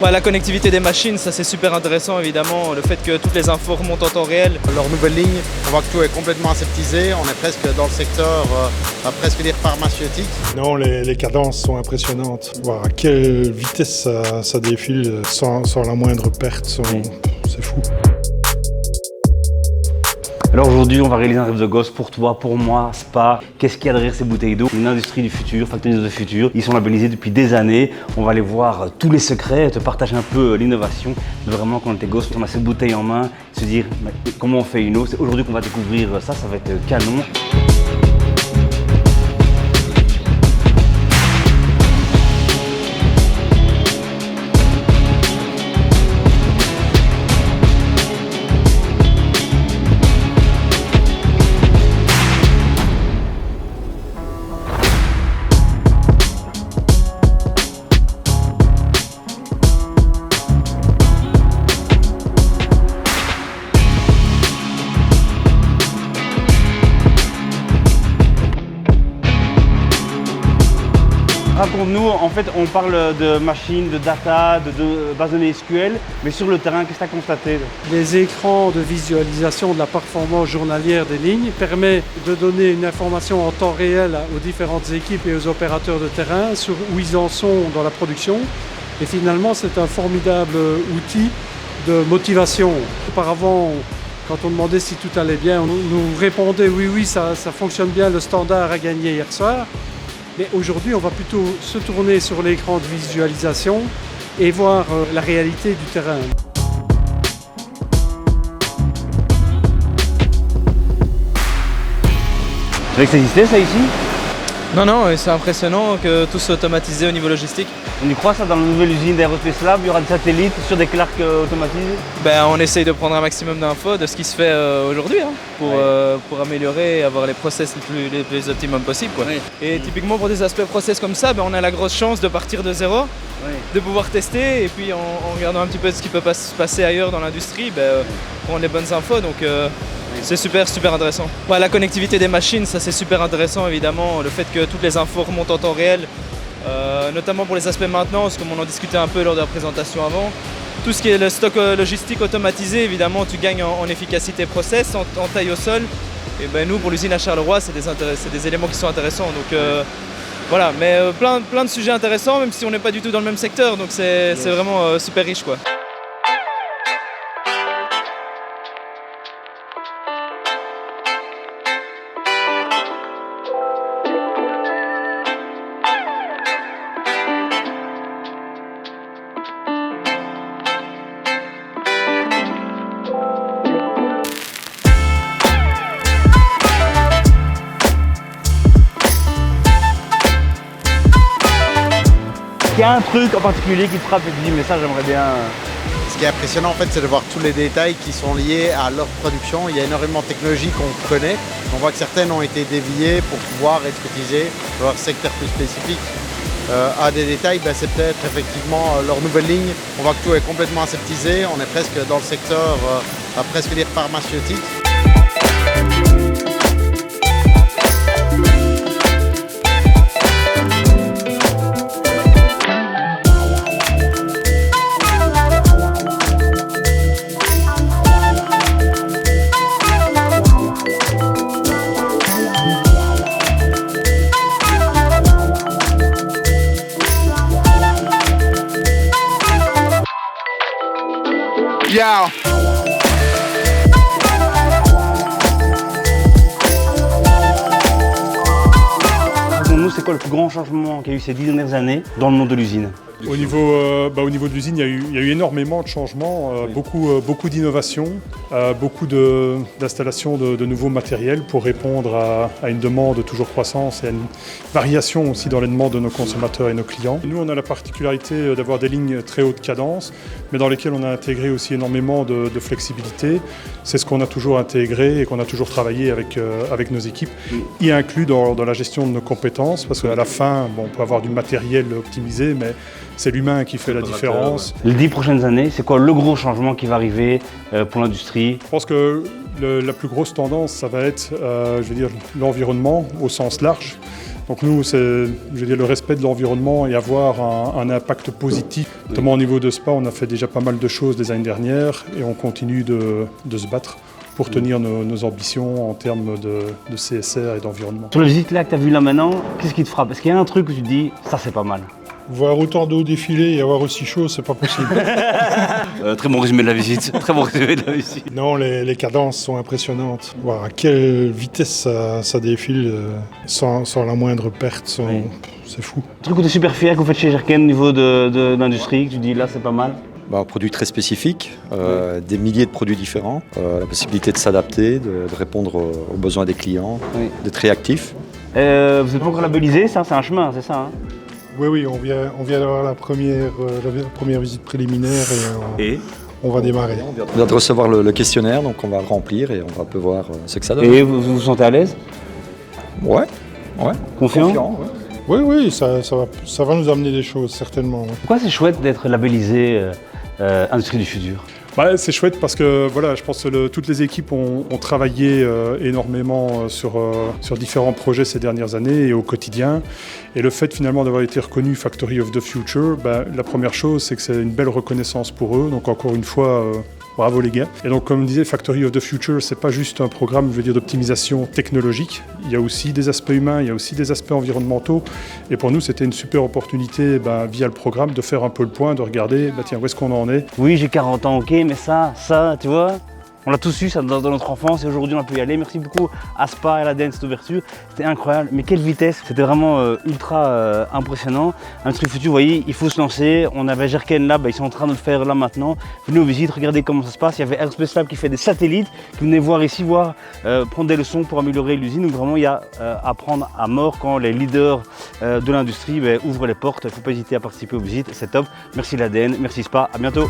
La connectivité des machines, ça c'est super intéressant évidemment, le fait que toutes les infos remontent en temps réel. Leur nouvelle ligne, on voit que tout est complètement aseptisé, on est presque dans le secteur, à presque dire pharmaceutique. Non, les cadences sont impressionnantes. Voir à quelle vitesse ça défile sans la moindre perte, c'est fou. Alors aujourd'hui, on va réaliser un rêve de gosse pour toi, pour moi, Spa. Qu'est-ce qu'il y a derrière ces bouteilles d'eau? Une industrie du futur, Factories du futur. Ils sont labellisés depuis des années. On va aller voir tous les secrets, te partager un peu l'innovation. Vraiment, quand on était gosse, on a cette bouteille en main, se dire comment on fait une eau. C'est aujourd'hui qu'on va découvrir ça, ça va être canon. Raconte-nous, en fait, on parle de machines, de data, de base de données SQL, mais sur le terrain, qu'est-ce que tu as constaté? Les écrans de visualisation de la performance journalière des lignes permettent de donner une information en temps réel aux différentes équipes et aux opérateurs de terrain sur où ils en sont dans la production. Et finalement, c'est un formidable outil de motivation. Auparavant, quand on demandait si tout allait bien, on nous répondait oui, ça fonctionne bien, le standard a gagné hier soir. Mais aujourd'hui, on va plutôt se tourner sur l'écran de visualisation et voir la réalité du terrain. Tu savais que ça existait, ça, ici? Non, c'est impressionnant que tout soit automatisé au niveau logistique. On y croit, ça, dans la nouvelle usine d'Aerospace Lab, il y aura des satellites sur des Clarks automatisés? On essaye de prendre un maximum d'infos de ce qui se fait aujourd'hui pour améliorer et avoir les process les plus optimums possibles. Ouais. Et typiquement pour des aspects process comme ça, on a la grosse chance de partir de zéro, de pouvoir tester et puis en regardant un petit peu ce qui peut se passer ailleurs dans l'industrie, prendre les bonnes infos. Donc, c'est super intéressant. La connectivité des machines, ça c'est super intéressant évidemment, le fait que toutes les infos remontent en temps réel, notamment pour les aspects maintenance, comme on en discutait un peu lors de la présentation avant. Tout ce qui est le stock logistique automatisé, évidemment, tu gagnes en efficacité process, en taille au sol. Et nous, pour l'usine à Charleroi, c'est des éléments qui sont intéressants. Donc voilà, mais plein de sujets intéressants, même si on n'est pas du tout dans le même secteur, donc c'est vraiment super riche, quoi. Il y a un truc en particulier qui te frappe et tu dis mais ça j'aimerais bien. Ce qui est impressionnant en fait, c'est de voir tous les détails qui sont liés à leur production. Il y a énormément de technologies qu'on connaît. On voit que certaines ont été déviées pour pouvoir être utilisées dans leur secteur plus spécifique. À des détails, c'est peut-être effectivement leur nouvelle ligne. On voit que tout est complètement aseptisé. On est presque dans le secteur, à presque dire pharmaceutique. Nous, c'est quoi le plus grand changement qu'il y a eu ces 10 dernières années dans le monde de l'usine? Au niveau de l'usine, il y a eu énormément de changements, beaucoup d'innovations, beaucoup d'installations de nouveaux matériels pour répondre à une demande toujours croissante et à une variation aussi dans les demandes de nos consommateurs et nos clients. Nous, on a la particularité d'avoir des lignes très haute cadence, mais dans lesquelles on a intégré aussi énormément de flexibilité. C'est ce qu'on a toujours intégré et qu'on a toujours travaillé avec nos équipes, y inclus dans la gestion de nos compétences, parce qu'à la fin, on peut avoir du matériel optimisé, mais c'est l'humain qui fait la différence. Les 10 prochaines années, c'est quoi le gros changement qui va arriver pour l'industrie? Je pense que la plus grosse tendance, ça va être l'environnement au sens large. Donc nous, c'est le respect de l'environnement et avoir un impact positif. Notamment au niveau de Spa, on a fait déjà pas mal de choses les années dernières et on continue de se battre pour tenir nos ambitions en termes de CSR et d'environnement. Sur les visites là que tu as vues là maintenant, qu'est-ce qui te frappe? Est-ce qu'il y a un truc où tu te dis, ça c'est pas mal? Voir autant d'eau défiler et avoir aussi chaud, c'est pas possible. Très bon résumé de la visite. Très bon résumé de la visite. Non, les cadences sont impressionnantes. Voir à quelle vitesse ça défile sans la moindre perte, c'est fou. Un truc où tu es super fier que vous faites chez Jerken au niveau de l'industrie, que tu dis là c'est pas mal? Un produit très spécifique, des milliers de produits différents, la possibilité de s'adapter, de répondre aux besoins des clients, d'être réactif. Vous n'êtes pas encore labellisé, ça c'est un chemin, c'est ça hein? Oui, on vient d'avoir la première visite préliminaire et on va démarrer. On vient de recevoir le questionnaire, donc on va le remplir et on va un peu voir ce que ça donne. Et vous vous sentez à l'aise? Ouais. Confiant? Ouais. Oui, ça va nous amener des choses, certainement. Ouais. Pourquoi c'est chouette d'être labellisé Industrie du futur? C'est chouette parce que je pense que toutes les équipes ont travaillé énormément sur différents projets ces dernières années et au quotidien. Et le fait finalement d'avoir été reconnu Factory of the Future, la première chose c'est que c'est une belle reconnaissance pour eux. Donc encore une fois, bravo les gars. Et donc comme disait Factory of the Future, c'est pas juste un programme d'optimisation technologique. Il y a aussi des aspects humains, il y a aussi des aspects environnementaux. Et pour nous, c'était une super opportunité via le programme de faire un peu le point, de regarder tiens, où est-ce qu'on en est. Oui, j'ai 40 ans, ok, mais ça, tu vois, on l'a tous eu ça dans notre enfance et aujourd'hui on a pu y aller. Merci beaucoup à Spa et à la Dance cette ouverture, c'était incroyable. Mais quelle vitesse, c'était vraiment ultra impressionnant. Industrie Future, vous voyez, il faut se lancer. On avait Jerken là, ils sont en train de le faire là maintenant. Venez aux visites, regardez comment ça se passe. Il y avait Aerospace Lab qui fait des satellites, qui venaient voir ici, prendre des leçons pour améliorer l'usine. Donc vraiment, il y a à prendre à mort quand les leaders de l'industrie ouvrent les portes. Il ne faut pas hésiter à participer aux visites, c'est top. Merci l'ADN, merci Spa, à bientôt.